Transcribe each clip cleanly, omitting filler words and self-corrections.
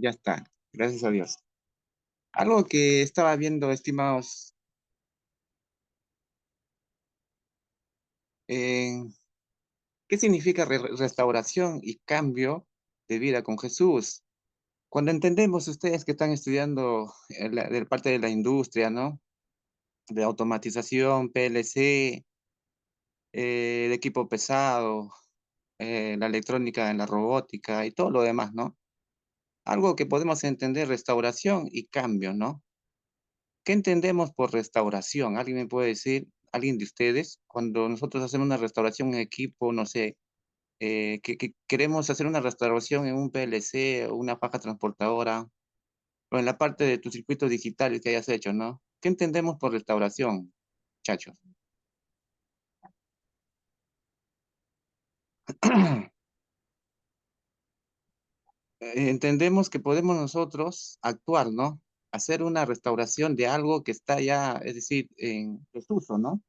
Ya está, gracias a Dios. Algo que estaba viendo, estimados, eh, ¿qué significa restauración y cambio de vida con Jesús? Cuando entendemos ustedes que están estudiando de parte de la industria, ¿no? De automatización, PLC, el equipo pesado, la electrónica en la robótica y todo lo demás, ¿no? Algo que podemos entender, restauración y cambio, ¿no? ¿Qué entendemos por restauración? ¿Alguien me puede decir, alguien de ustedes, cuando nosotros hacemos una restauración en equipo, no sé, que queremos hacer una restauración en un PLC o una faja transportadora, o en la parte de tus circuitos digitales que hayas hecho, ¿no? ¿Qué entendemos por restauración, muchachos? Entendemos que podemos nosotros actuar, ¿no? Hacer una restauración de algo que está ya, es decir, en desuso, ¿no?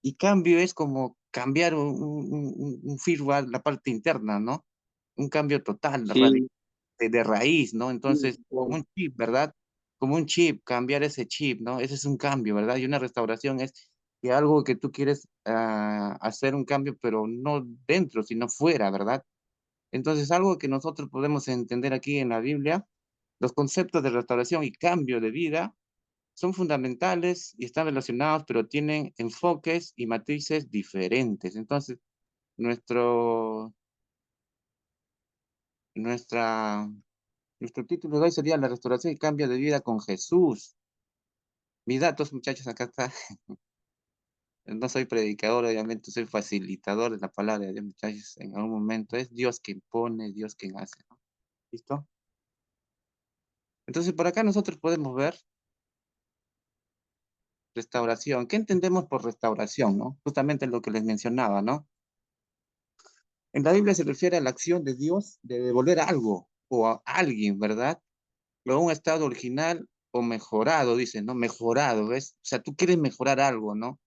Y cambio es como cambiar un firmware, la parte interna, ¿no? Un cambio total, Sí, de raíz, ¿no? sí, Entonces, como claro. un chip, ¿verdad? Como un chip, cambiar ese chip, ¿no? Ese es un cambio, ¿verdad? Y una restauración es que algo que tú quieres hacer un cambio, pero no dentro, sino fuera, ¿verdad? Entonces, algo que nosotros podemos entender aquí en la Biblia, los conceptos de restauración y cambio de vida son fundamentales y están relacionados, pero tienen enfoques y matices diferentes. Entonces, nuestro, nuestra, nuestro título de hoy sería La restauración y cambio de vida con Jesús. Mis datos, muchachos, acá está. No soy predicador, obviamente, soy facilitador de la palabra de Dios, muchachos. En algún momento es Dios quien pone, Dios quien hace, ¿no? ¿Listo? Entonces, por acá nosotros podemos ver restauración. ¿Qué entendemos por restauración, no? Justamente lo que les mencionaba, ¿no? En la Biblia se refiere a la acción de Dios de devolver algo o a alguien, ¿verdad? O a un estado original o mejorado, dice, ¿no? Mejorado, ¿ves? O sea, tú quieres mejorar algo, ¿no?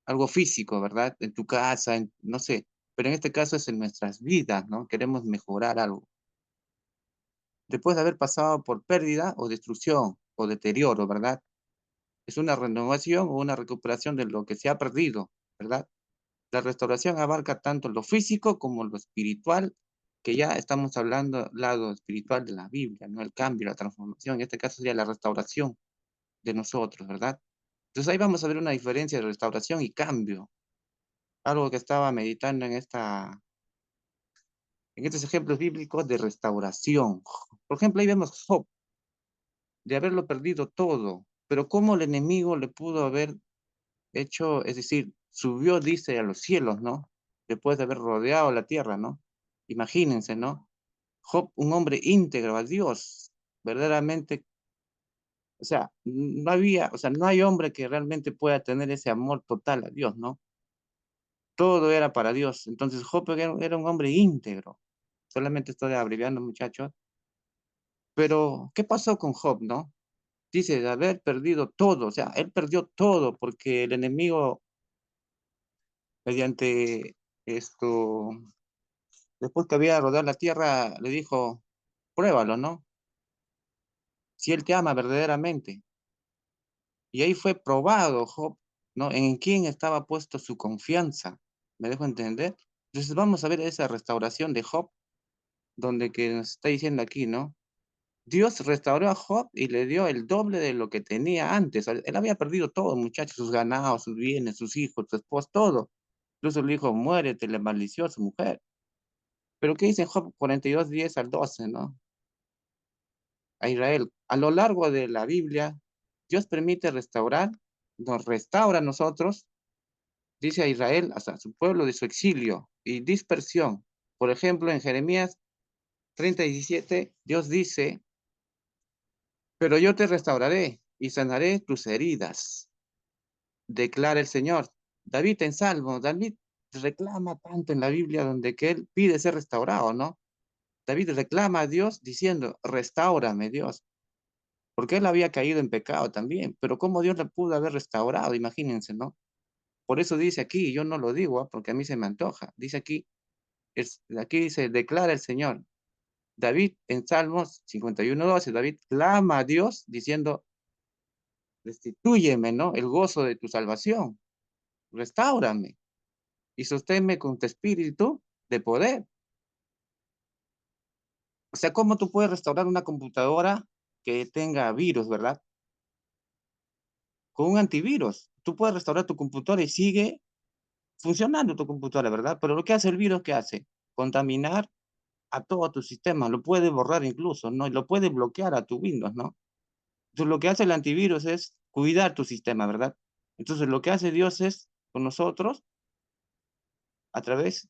Algo físico, ¿verdad? En tu casa, no sé. Pero en este caso es en nuestras vidas, ¿no? Queremos mejorar algo. Después de haber pasado por pérdida o destrucción o deterioro, ¿verdad? Es una renovación o una recuperación de lo que se ha perdido, ¿verdad? La restauración abarca tanto lo físico como lo espiritual, que ya estamos hablando del lado espiritual de la Biblia, ¿no? El cambio, la transformación, en este caso sería la restauración de nosotros, ¿verdad? Entonces ahí vamos a ver una diferencia de restauración y cambio, algo que estaba meditando en estos ejemplos bíblicos de restauración. Por ejemplo, ahí vemos Job, de haberlo perdido todo, pero cómo el enemigo le pudo haber hecho, es decir, subió, dice, a los cielos, ¿no? Después de haber rodeado la tierra, ¿no? Imagínense, ¿no? Job, un hombre íntegro a Dios, verdaderamente, o sea, no había, o sea, no hay hombre que realmente pueda tener ese amor total a Dios, ¿no? Todo era para Dios. Entonces Job era un hombre íntegro. Solamente estoy abreviando, muchachos. Pero, ¿qué pasó con Job, no? Dice de haber perdido todo, o sea, él perdió todo porque el enemigo, mediante esto, después que había rodeado la tierra, le dijo, pruébalo, ¿no? Si él te ama verdaderamente. Y ahí fue probado Job, ¿no? En quién estaba puesto su confianza. ¿Me dejo entender? Entonces vamos a ver esa restauración de Job, donde que nos está diciendo aquí, ¿no? Dios restauró a Job y le dio el doble de lo que tenía antes. Él había perdido todo, muchachos, sus ganados, sus bienes, sus hijos, su esposa, todo. Incluso le dijo, muérete, le maldició a su mujer. Pero ¿qué dice Job 42, 10 al 12, ¿no? A Israel. A lo largo de la Biblia, Dios permite restaurar, nos restaura a nosotros, dice a Israel, hasta su pueblo de su exilio y dispersión. Por ejemplo, en Jeremías 30:17, Dios dice, pero yo te restauraré y sanaré tus heridas, declara el Señor. David en Salmo, David reclama tanto en la Biblia donde que él pide ser restaurado, ¿no? David reclama a Dios diciendo, restaurame Dios, porque él había caído en pecado también, pero cómo Dios le pudo haber restaurado, imagínense, ¿no? Por eso dice aquí, yo no lo digo, porque a mí se me antoja, dice aquí, aquí dice, declara el Señor. David en Salmos 51:12, David clama a Dios diciendo, restitúyeme, ¿no? El gozo de tu salvación, restáurame y sosténme con tu espíritu de poder. O sea, ¿cómo tú puedes restaurar una computadora que tenga virus, verdad? Con un antivirus. Tú puedes restaurar tu computadora y sigue funcionando tu computadora, ¿verdad? Pero lo que hace el virus, ¿qué hace? Contaminar a todo tu sistema, lo puede borrar incluso, ¿no? Y lo puede bloquear a tu Windows, ¿no? Entonces, lo que hace el antivirus es cuidar tu sistema, ¿verdad? Entonces, lo que hace Dios es con nosotros, a través,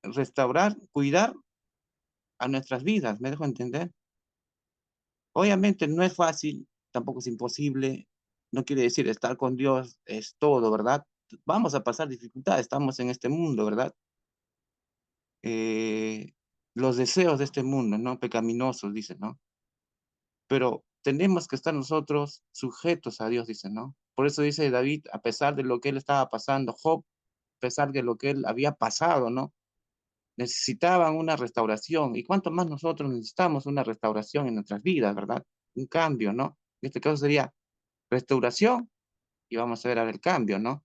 restaurar, cuidar a nuestras vidas, ¿me dejo entender? Obviamente no es fácil, tampoco es imposible, no quiere decir estar con Dios es todo, ¿verdad? Vamos a pasar dificultades, estamos en este mundo, ¿verdad? Eh, los deseos de este mundo, ¿no? Pecaminosos, dice, ¿no? Pero tenemos que estar nosotros sujetos a Dios, dice, ¿no? Por eso dice David, a pesar de lo que él estaba pasando, Job, a pesar de lo que él había pasado, ¿no? Necesitaban una restauración. ¿Y cuánto más nosotros necesitamos una restauración en nuestras vidas, ¿verdad? Un cambio, ¿no? En este caso sería restauración y vamos a ver ahora el cambio, ¿no?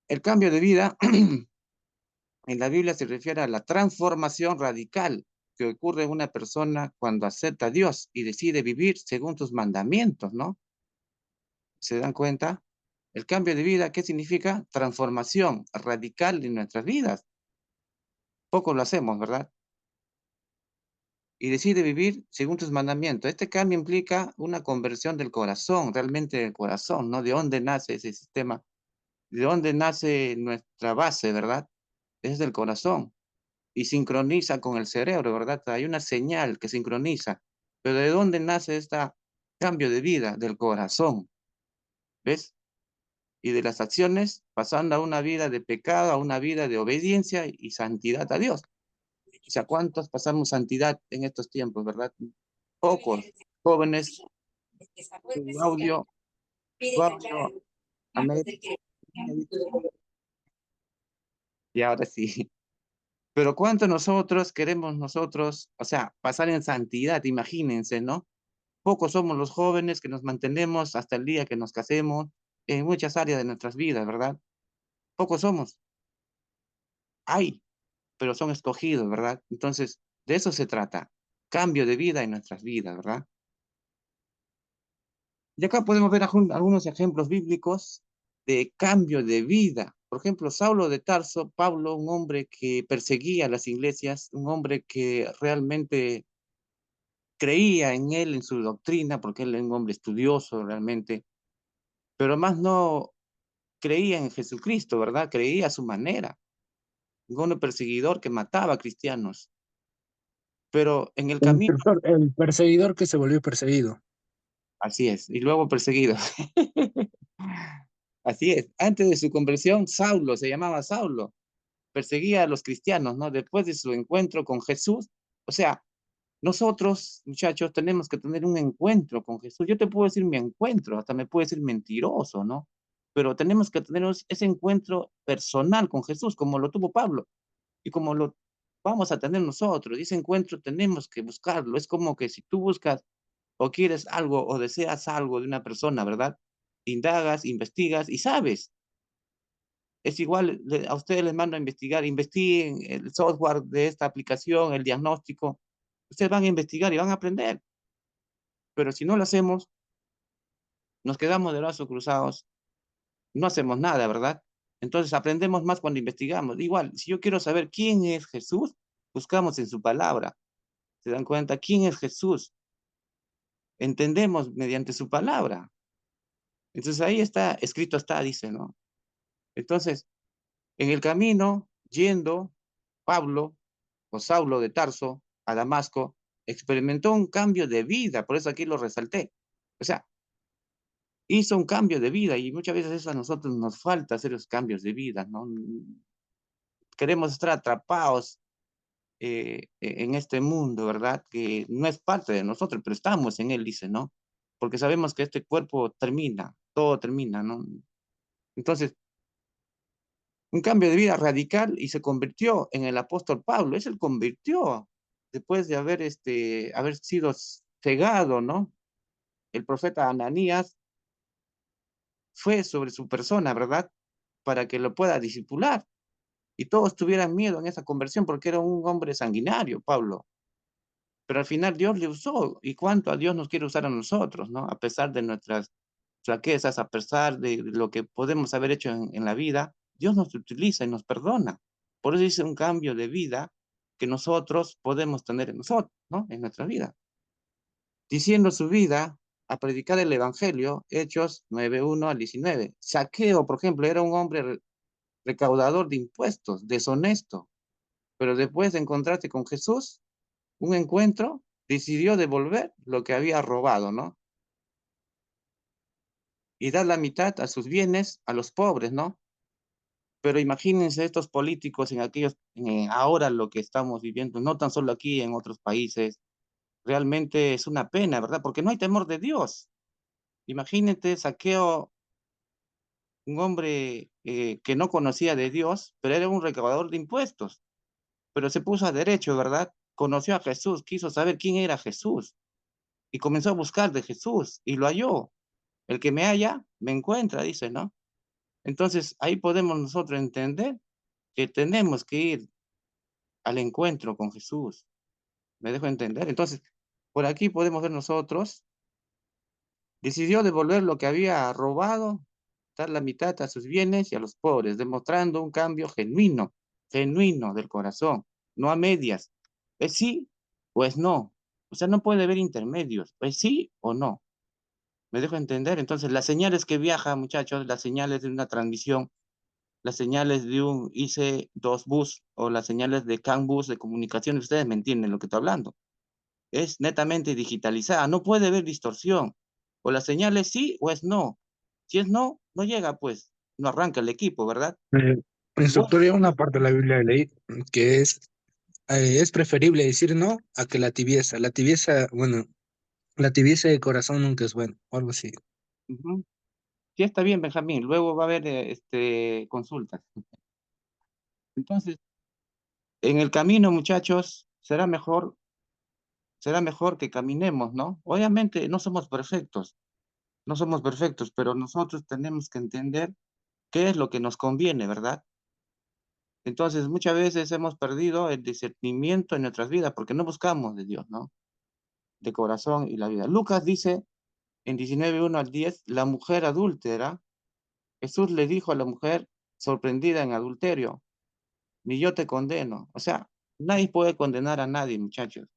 El cambio de vida en la Biblia se refiere a la transformación radical que ocurre en una persona cuando acepta a Dios y decide vivir según sus mandamientos, ¿no? ¿Se dan cuenta? El cambio de vida, ¿qué significa? Transformación radical en nuestras vidas. Poco lo hacemos, ¿verdad? Y decide vivir según tus mandamientos. Este cambio implica una conversión del corazón, realmente del corazón, ¿no? ¿De dónde nace ese sistema? ¿De dónde nace nuestra base, verdad? Es del corazón. Y sincroniza con el cerebro, ¿verdad? Hay una señal que sincroniza. Pero ¿de dónde nace este cambio de vida? Del corazón, ¿ves? Y de las acciones, pasando a una vida de pecado, a una vida de obediencia y santidad a Dios. O sea, ¿cuántos pasamos santidad en estos tiempos, verdad? Pocos. Jóvenes, tu audio, tu audio, a y ahora sí. Pero ¿cuánto nosotros queremos nosotros, o sea, pasar en santidad? Imagínense, ¿no? Pocos somos los jóvenes que nos mantenemos hasta el día que nos casemos en muchas áreas de nuestras vidas, ¿verdad? Pocos somos. Hay, pero son escogidos, ¿verdad? Entonces, de eso se trata. Cambio de vida en nuestras vidas, ¿verdad? Y acá podemos ver algunos ejemplos bíblicos de cambio de vida. Por ejemplo, Saulo de Tarso, Pablo, un hombre que perseguía las iglesias, un hombre que realmente creía en él, en su doctrina, porque él era un hombre estudioso realmente, pero más no creía en Jesucristo, ¿verdad? Creía a su manera. Un hombre perseguidor que mataba a cristianos. Pero en el camino, El perseguidor que se volvió perseguido. así es, y luego perseguido. Así es. Antes de su conversión, Saulo, se llamaba Saulo, perseguía a los cristianos, ¿no? Después de su encuentro con Jesús, o sea, nosotros, muchachos, tenemos que tener un encuentro con Jesús. Yo te puedo decir mi encuentro, hasta me puedo decir mentiroso, ¿no? Pero tenemos que tener ese encuentro personal con Jesús, como lo tuvo Pablo y como lo vamos a tener nosotros. Ese encuentro tenemos que buscarlo. Es como que si tú buscas o quieres algo o deseas algo de una persona, ¿verdad? Indagas, investigas y sabes. Es igual, a ustedes les mando a investigar, investiguen el software de esta aplicación, el diagnóstico. Ustedes van a investigar y van a aprender. Pero si no lo hacemos, nos quedamos de brazos cruzados, no hacemos nada, ¿verdad? Entonces aprendemos más cuando investigamos. Igual, si yo quiero saber quién es Jesús, buscamos en su palabra. ¿Se dan cuenta? ¿Quién es Jesús? Entendemos mediante su palabra. Entonces ahí está, escrito está, dice, ¿no? Entonces, en el camino, yendo, Pablo o Saulo de Tarso a Damasco, experimentó un cambio de vida, por eso aquí lo resalté. O sea, hizo un cambio de vida y muchas veces eso a nosotros nos falta hacer esos cambios de vida, ¿no? Queremos estar atrapados en este mundo, ¿verdad? Que no es parte de nosotros, pero estamos en él, dice, ¿no? Porque sabemos que este cuerpo termina, todo termina, ¿no? Entonces, Un cambio de vida radical y se convirtió en el apóstol Pablo. Él se convirtió después de haber sido cegado, ¿no? El profeta Ananías fue sobre su persona, ¿verdad? Para que lo pueda discipular. Y todos tuvieran miedo en esa conversión porque era un hombre sanguinario, Pablo. Pero al final Dios le usó. ¿Y cuánto a Dios nos quiere usar a nosotros, ¿no? A pesar de nuestras flaquezas, a pesar de lo que podemos haber hecho en la vida, Dios nos utiliza y nos perdona. Por eso dice un cambio de vida que nosotros podemos tener en nosotros, ¿no? En nuestra vida. Diciendo su vida a predicar el Evangelio, Hechos 9:1 al 19. Saqueo, por ejemplo, era un hombre recaudador de impuestos, deshonesto, pero después de encontrarse con Jesús, un encuentro, decidió devolver lo que había robado, ¿no? Y dar la mitad a sus bienes a los pobres, ¿no? Pero imagínense estos políticos ahora lo que estamos viviendo, no tan solo aquí, en otros países, realmente es una pena, ¿verdad? Porque no hay temor de Dios. Imagínate, Saqueo, un hombre que no conocía de Dios, pero era un recaudador de impuestos, pero se puso a derecho, ¿verdad? Conoció a Jesús, quiso saber quién era Jesús y comenzó a buscar de Jesús y lo halló. El que me halla, me encuentra, dice, ¿no? Entonces ahí podemos nosotros entender que tenemos que ir al encuentro con Jesús. ¿Me dejo entender? Entonces, por aquí podemos ver nosotros, decidió devolver lo que había robado, dar la mitad a sus bienes y a los pobres, demostrando un cambio genuino, genuino del corazón, no a medias. ¿Es sí o es no? O sea, no puede haber intermedios, ¿es sí o no? ¿Me dejo entender? Entonces, las señales que viajan, muchachos, las señales de una transmisión, las señales de un IC2 bus o las señales de CAN bus de comunicación, ustedes me entienden lo que estoy hablando. Es netamente digitalizada, no puede haber distorsión. O la señal es sí o es no. Si es no, no llega, pues, no arranca el equipo, ¿verdad? Eh, Igual, Instructor, hay una parte de la Biblia de ley que es preferible decir no a que la tibieza. La tibieza, bueno, la tibieza de corazón nunca es bueno, o algo así. ujú. Sí está bien, Benjamín, luego va a haber consultas. Entonces, en el camino, muchachos, será mejor que caminemos, ¿no? Obviamente no somos perfectos, no somos perfectos, pero nosotros tenemos que entender qué es lo que nos conviene, ¿verdad? Entonces, muchas veces hemos perdido el discernimiento en nuestras vidas porque no buscamos de Dios, ¿no? De corazón y la vida. Lucas dice en 19:1 al 10, la mujer adúltera, Jesús le dijo a la mujer sorprendida en adulterio, ni yo te condeno. O sea, nadie puede condenar a nadie, muchachos.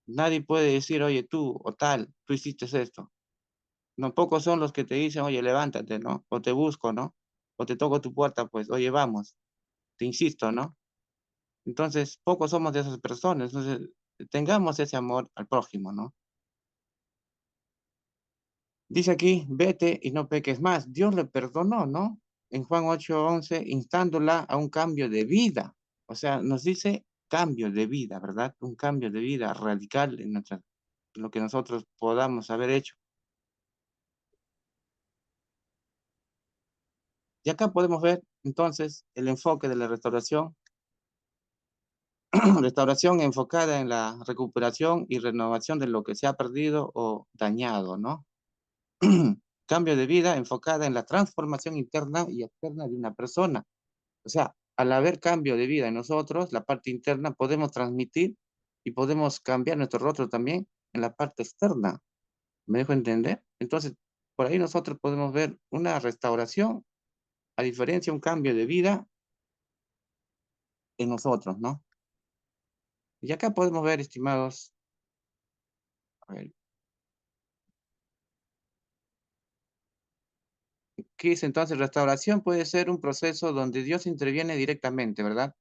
Nadie puede decir, oye, tú o tal, tú hiciste esto. No pocos son los que te dicen, oye, levántate, ¿no? O te busco, ¿no? O te toco tu puerta, pues, oye, vamos, te insisto, ¿no? Entonces, pocos somos de esas personas. Entonces, tengamos ese amor al prójimo, ¿no? Dice aquí, vete y no peques más. Dios le perdonó, ¿no? En Juan 8:11, instándola a un cambio de vida. O sea, nos dice cambio de vida, ¿verdad? Un cambio de vida radical en lo que nosotros podamos haber hecho. Y acá podemos ver entonces el enfoque de la restauración. Restauración enfocada en la recuperación y renovación de lo que se ha perdido o dañado, ¿no? Cambio de vida enfocada en la transformación interna y externa de una persona. O sea, al haber cambio de vida en nosotros, la parte interna, podemos transmitir y podemos cambiar nuestro rostro también en la parte externa. ¿Me dejo entender? Entonces, por ahí nosotros podemos ver una restauración, a diferencia, un cambio de vida en nosotros, ¿no? Y acá podemos ver, estimados, a ver, ¿qué es entonces? Restauración puede ser un proceso donde Dios interviene directamente, ¿verdad?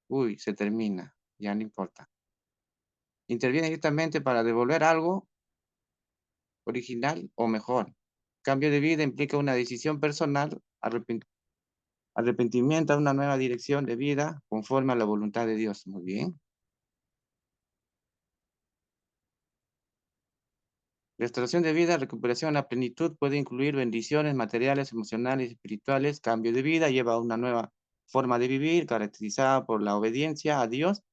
Uy, se termina, ya no importa. Interviene directamente para devolver algo original o mejor. Cambio de vida implica una decisión personal, arrepentimiento a una nueva dirección de vida conforme a la voluntad de Dios. Muy bien. Restauración de vida, recuperación a plenitud puede incluir bendiciones materiales, emocionales, espirituales, cambio de vida, lleva a una nueva forma de vivir caracterizada por la obediencia a Dios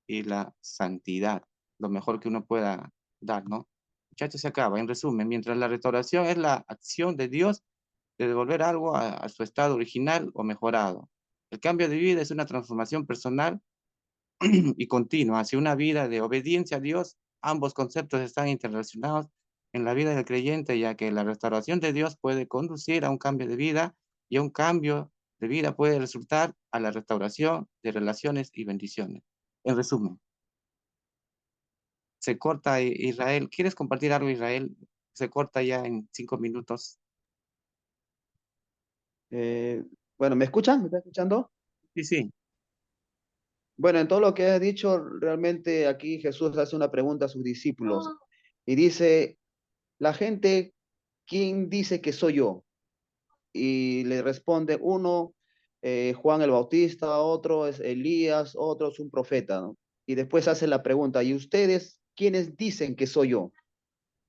y la santidad, lo mejor que uno pueda dar, ¿no? Muchachos, se acaba. En resumen, mientras la restauración es la acción de Dios de devolver algo a su estado original o mejorado. El cambio de vida es una transformación personal y continua hacia una vida de obediencia a Dios. Ambos conceptos están interrelacionados en la vida del creyente, ya que la restauración de Dios puede conducir a un cambio de vida y un cambio de vida puede resultar a la restauración de relaciones y bendiciones. En resumen, se corta Israel. ¿Quieres compartir algo, Israel? Se corta ya en 5 minutos. Eh, bueno, ¿me escuchan? ¿Me están escuchando? Sí, sí, Bueno, en todo lo que he dicho, realmente aquí Jesús hace una pregunta a sus discípulos y dice, la gente, ¿quién dice que soy yo? Y le responde uno, Juan el Bautista, otro es Elías, otro es un profeta, ¿no? Y después hace la pregunta, ¿y ustedes quiénes dicen que soy yo?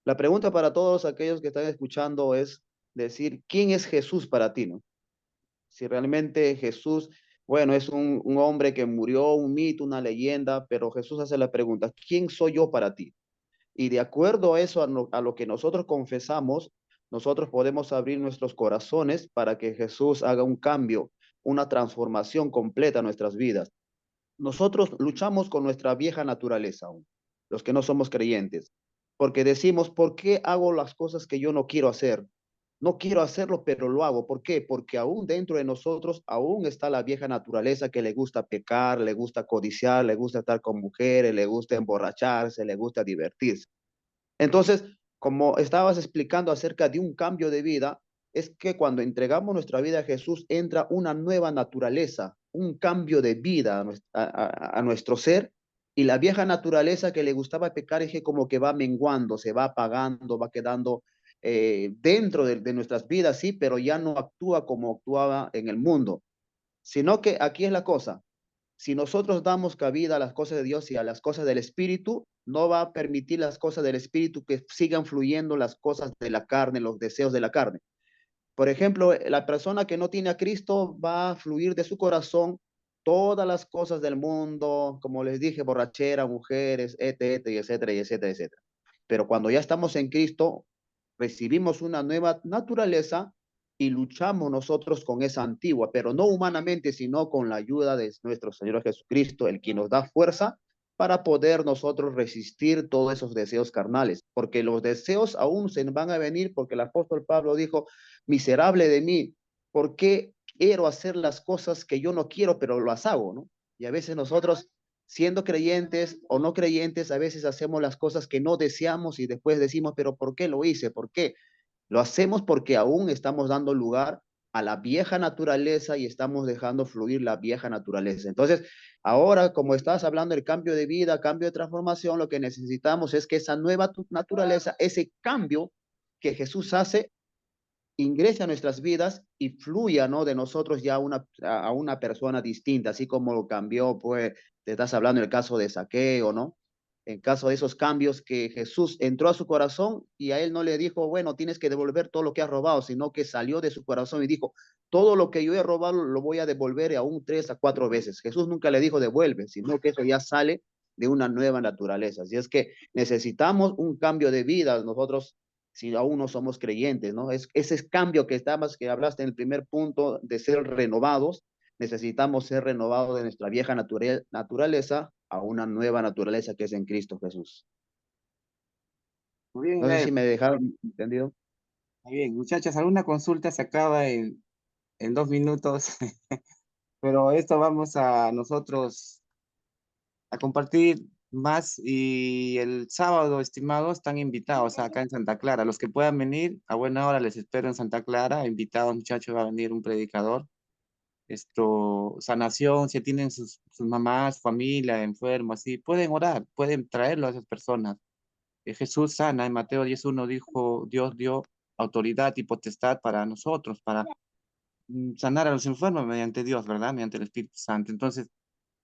La pregunta para todos aquellos que están escuchando es decir, ¿quién es Jesús para ti, no? Si realmente Jesús, bueno, es un hombre que murió, un mito, una leyenda, pero Jesús hace la pregunta, ¿quién soy yo para ti? Y de acuerdo a eso, a lo que nosotros confesamos, nosotros podemos abrir nuestros corazones para que Jesús haga un cambio, una transformación completa en nuestras vidas. Nosotros luchamos con nuestra vieja naturaleza aún, los que no somos creyentes, porque decimos, ¿por qué hago las cosas que yo no quiero hacer? No quiero hacerlo, pero lo hago. ¿Por qué? Porque aún dentro de nosotros, aún está la vieja naturaleza que le gusta pecar, le gusta codiciar, le gusta estar con mujeres, le gusta emborracharse, le gusta divertirse. Entonces, como estabas explicando acerca de un cambio de vida, es que cuando entregamos nuestra vida a Jesús entra una nueva naturaleza, un cambio de vida a nuestro ser, y la vieja naturaleza que le gustaba pecar es que como que va menguando, se va apagando, va quedando dentro de nuestras vidas, sí, pero ya no actúa como actuaba en el mundo, sino que aquí es la cosa, si nosotros damos cabida a las cosas de Dios y a las cosas del Espíritu, no va a permitir las cosas del Espíritu que sigan fluyendo las cosas de la carne, los deseos de la carne. Por ejemplo, la persona que no tiene a Cristo va a fluir de su corazón todas las cosas del mundo, como les dije, borrachera, mujeres, etc, etcétera, etcétera, etcétera. Pero cuando ya estamos en Cristo, recibimos una nueva naturaleza y luchamos nosotros con esa antigua, pero no humanamente, sino con la ayuda de nuestro Señor Jesucristo, el que nos da fuerza para poder nosotros resistir todos esos deseos carnales, porque los deseos aún se van a venir, porque el apóstol Pablo dijo, miserable de mí, ¿por qué quiero hacer las cosas que yo no quiero, pero las hago, ¿no? Y a veces nosotros, siendo creyentes o no creyentes, a veces hacemos las cosas que no deseamos y después decimos, pero ¿por qué lo hice? ¿Por qué? Lo hacemos porque aún estamos dando lugar a la vieja naturaleza y estamos dejando fluir la vieja naturaleza. Entonces, ahora, como estás hablando del cambio de vida, cambio de transformación, lo que necesitamos es que esa nueva naturaleza, ese cambio que Jesús hace, ingrese a nuestras vidas y fluya, ¿no? De nosotros ya a una persona distinta, así como lo cambió, pues, te estás hablando del caso de Saqueo, ¿no? En caso de esos cambios que Jesús entró a su corazón y a él no le dijo, bueno, tienes que devolver todo lo que has robado, sino que salió de su corazón y dijo, todo lo que yo he robado lo voy a devolver aún 3 a 4 veces. Jesús nunca le dijo devuelve, sino que eso ya sale de una nueva naturaleza. Así es que necesitamos un cambio de vida nosotros si aún no somos creyentes, ¿no? Es ese cambio que estamos, que hablaste en el primer punto de ser renovados, necesitamos ser renovados de nuestra vieja naturaleza a una nueva naturaleza que es en Cristo Jesús. muy bien, No sé Israel. si me dejaron entendido. Muy bien, muchachas, alguna consulta se acaba en 2 minutos, pero esto vamos a nosotros a compartir más y el sábado, estimados, están invitados acá en Santa Clara. Los que puedan venir, a buena hora les espero en Santa Clara. Invitados, muchachos, va a venir un predicador. Esto, sanación, si tienen sus mamás, familia, enfermos, así, pueden orar, pueden traerlo a esas personas. Jesús sana, en Mateo 10:1 dijo, Dios dio autoridad y potestad para nosotros, para sanar a los enfermos mediante Dios, ¿verdad? Mediante el Espíritu Santo. Entonces,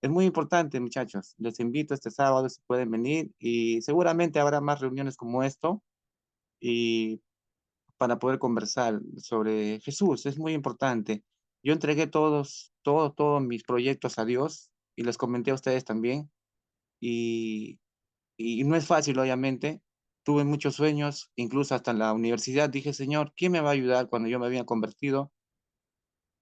es muy importante, muchachos. Les invito este sábado si pueden venir y seguramente habrá más reuniones como esto y para poder conversar sobre Jesús. Es muy importante. Yo entregué todos mis proyectos a Dios y les comenté a ustedes también. Y, y no es fácil, obviamente. Tuve muchos sueños, incluso hasta en la universidad dije, Señor, ¿quién me va a ayudar cuando yo me había convertido?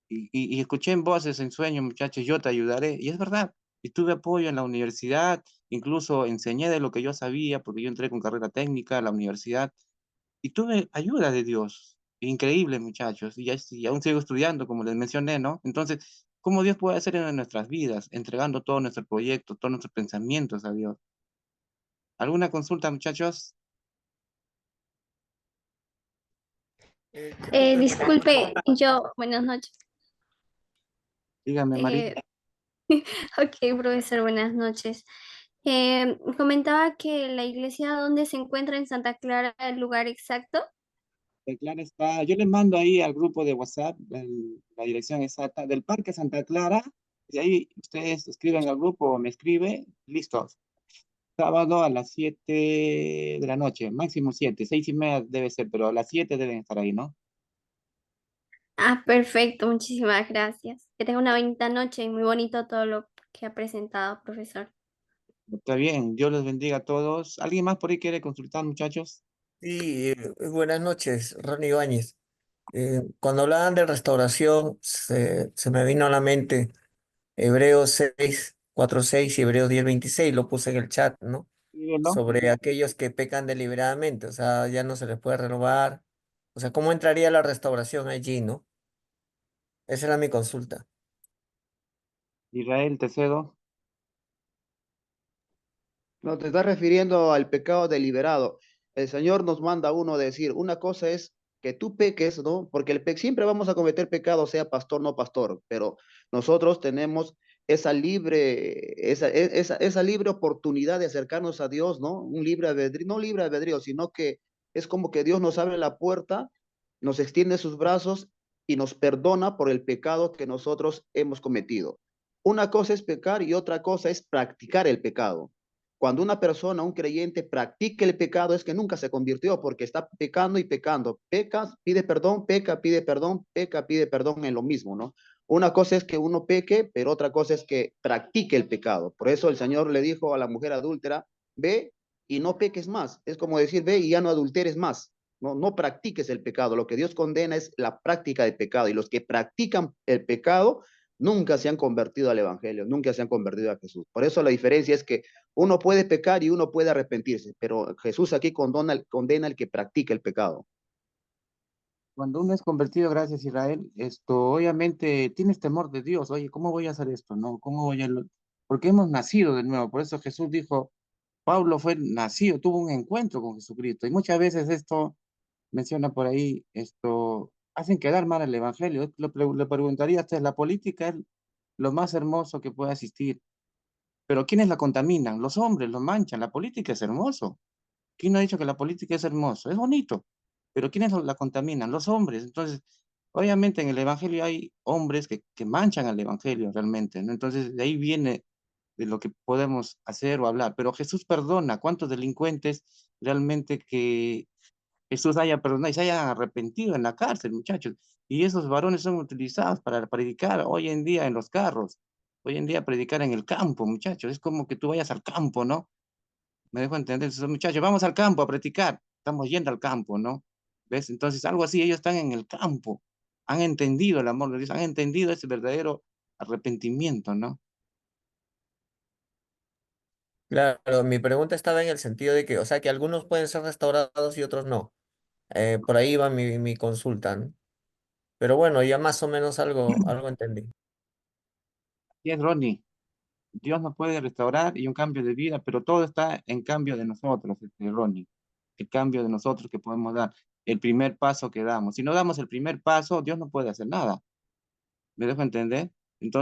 Y escuché en voces en sueños, muchachos, yo te ayudaré. Y es verdad. Y tuve apoyo en la universidad, incluso enseñé de lo que yo sabía, porque yo entré con carrera técnica a la universidad y tuve ayuda de Dios. Increíble, muchachos. Y aún sigo estudiando, como les mencioné, ¿no? Entonces, ¿cómo Dios puede hacer en nuestras vidas? Entregando todo nuestro proyecto, todos nuestros pensamientos a Dios. ¿Alguna consulta, muchachos? Disculpe, buenas noches. Dígame, María. Eh, ok, profesor, buenas noches. Comentaba que la iglesia donde se encuentra en Santa Clara, el lugar exacto. Clara está, yo les mando ahí al grupo de WhatsApp la dirección exacta del Parque Santa Clara. Y ahí ustedes escriben al grupo o me escribe, listo. Sábado a las 7 de la noche, máximo 7, 6:30 debe ser, pero a las 7 deben estar ahí, ¿no? Ah, perfecto, muchísimas gracias. Que tenga una bonita noche y muy bonito todo lo que ha presentado, profesor. Está bien, Dios les bendiga a todos. ¿Alguien más por ahí quiere consultar, muchachos? Sí, buenas noches, Ronnie Ibáñez. Cuando hablaban de restauración, se me vino a la mente Hebreos 6:4-6 y Hebreos 10:26, lo puse en el chat, ¿no? Escríbelo. Sobre aquellos que pecan deliberadamente, o sea, ya no se les puede renovar. O sea, ¿cómo entraría la restauración allí, no? Esa era mi consulta. Israel, te cedo. No, te estás refiriendo al pecado deliberado. El Señor nos manda a uno decir, una cosa es que tú peques, ¿no? Porque siempre vamos a cometer pecado, sea pastor o no pastor, pero nosotros tenemos esa libre oportunidad de acercarnos a Dios, ¿no? Un libre albedrío, no libre albedrío, sino que es como que Dios nos abre la puerta, nos extiende sus brazos y nos perdona por el pecado que nosotros hemos cometido. Una cosa es pecar y otra cosa es practicar el pecado. Cuando una persona, un creyente, practica el pecado, es que nunca se convirtió porque está pecando y pecando. Pecas, pide perdón, peca, pide perdón en lo mismo, ¿no? Una cosa es que uno peque, pero otra cosa es que practique el pecado. Por eso el Señor le dijo a la mujer adúltera, ve y no peques más. Es como decir, ve y ya no adulteres más. No, no practiques el pecado. Lo que Dios condena es la práctica del pecado. Y los que practican el pecado nunca se han convertido al Evangelio, nunca se han convertido a Jesús. Por eso la diferencia es que uno puede pecar y uno puede arrepentirse, pero Jesús aquí condena al que practica el pecado. Cuando uno es convertido, gracias Israel, esto obviamente tienes temor de Dios. Oye, ¿cómo voy a hacer esto? ¿No? ¿Cómo voy a...? Porque hemos nacido de nuevo. Por eso Jesús dijo, Pablo fue nacido, tuvo un encuentro con Jesucristo. Y muchas veces esto, menciona por ahí, esto, hacen quedar mal el Evangelio. Le preguntaría a usted, la política es lo más hermoso que puede existir. Pero ¿quiénes la contaminan? Los hombres, los manchan. La política es hermoso. ¿Quién no ha dicho que la política es hermoso? Es bonito, pero ¿quiénes la contaminan? Los hombres. Entonces, obviamente en el Evangelio hay hombres que manchan al Evangelio realmente, ¿no? Entonces, de ahí viene de lo que podemos hacer o hablar. Pero Jesús perdona. ¿Cuántos delincuentes realmente que Jesús haya perdonado y se hayan arrepentido en la cárcel, muchachos? Y esos varones son utilizados para predicar hoy en día en los carros. Hoy en día predicar en el campo, muchachos. Es como que tú vayas al campo, ¿no? Me dejo entender, esos muchachos, vamos al campo a practicar, estamos yendo al campo, ¿no? ¿Ves? Entonces, algo así, ellos están en el campo, han entendido el amor de Dios, han entendido ese verdadero arrepentimiento, ¿no? Claro, mi pregunta estaba en el sentido de que, o sea, que algunos pueden ser restaurados y otros no. Por ahí va mi consulta, ¿no? Pero bueno, ya más o menos algo entendí. Y es Ronnie, Dios nos puede restaurar y un cambio de vida, pero todo está en cambio de nosotros, Ronnie, el cambio de nosotros que podemos dar, el primer paso que damos. Si no damos el primer paso, Dios no puede hacer nada. ¿Me dejo entender? Entonces,